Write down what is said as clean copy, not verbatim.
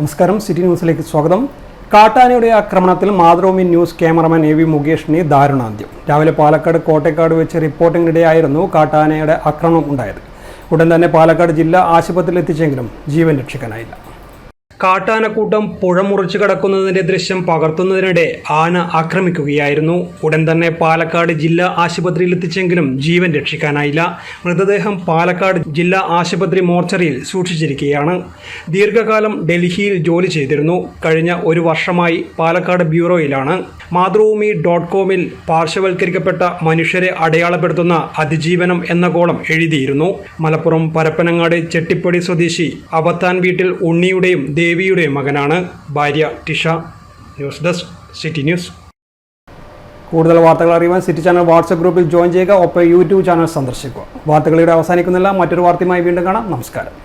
നമസ്കാരം, സിറ്റി ന്യൂസിലേക്ക് സ്വാഗതം. കാട്ടാനയുടെ ആക്രമണത്തിൽ Mathrubhumi news cameraman A V മുകേഷിന് ദാരുണാന്ത്യം. രാവിലെ പാലക്കാട് കോട്ടേക്കാട് വെച്ച് റിപ്പോർട്ടിങ്ങിനിടെയായിരുന്നു കാട്ടാനയുടെ ആക്രമണം ഉണ്ടായത്. ഉടൻ തന്നെ പാലക്കാട് ജില്ലാ ആശുപത്രിയിൽ എത്തിച്ചെങ്കിലും ജീവൻ രക്ഷിക്കാനായില്ല. കാട്ടാനക്കൂട്ടം പുഴ മുറിച്ചു കടക്കുന്നതിന്റെ ദൃശ്യം പകർത്തുന്നതിനിടെ ആന ആക്രമിക്കുകയായിരുന്നു. ഉടൻ തന്നെ പാലക്കാട് ജില്ലാ ആശുപത്രിയിൽ എത്തിച്ചെങ്കിലും ജീവൻ രക്ഷിക്കാനായില്ല. മൃതദേഹം പാലക്കാട് ജില്ലാ ആശുപത്രി മോർച്ചറിയിൽ സൂക്ഷിച്ചിരിക്കുകയാണ്. ദീർഘകാലം ഡൽഹിയിൽ ജോലി ചെയ്തിരുന്നു. കഴിഞ്ഞ ഒരു വർഷമായി പാലക്കാട് ബ്യൂറോയിലാണ്. മാതൃഭൂമി.com-ൽ പാർശ്വവൽക്കരിക്കപ്പെട്ട മനുഷ്യരെ അടയാളപ്പെടുത്തുന്ന അതിജീവനം എന്ന കോളം എഴുതിയിരുന്നു. മലപ്പുറം പരപ്പനങ്ങാട് ചെട്ടിപ്പടി സ്വദേശി അബത്താൻ വീട്ടിൽ ഉണ്ണിയുടെയും ദേവിയുടെയും മകനാണ്. ഭാര്യ Tisha. News desk city news. കൂടുതൽ വാർത്തകൾ അറിയുവാൻ സിറ്റി ചാനൽ വാട്സ്ആപ്പ് ഗ്രൂപ്പിൽ ജോയിൻ ചെയ്യുക. ഒപ്പം യൂട്യൂബ് ചാനൽ സന്ദർശിക്കുക. വാർത്തകളിവിടെ അവസാനിക്കുന്നില്ല. മറ്റൊരു വാർത്തയുമായി വീണ്ടും കാണാം. നമസ്കാരം.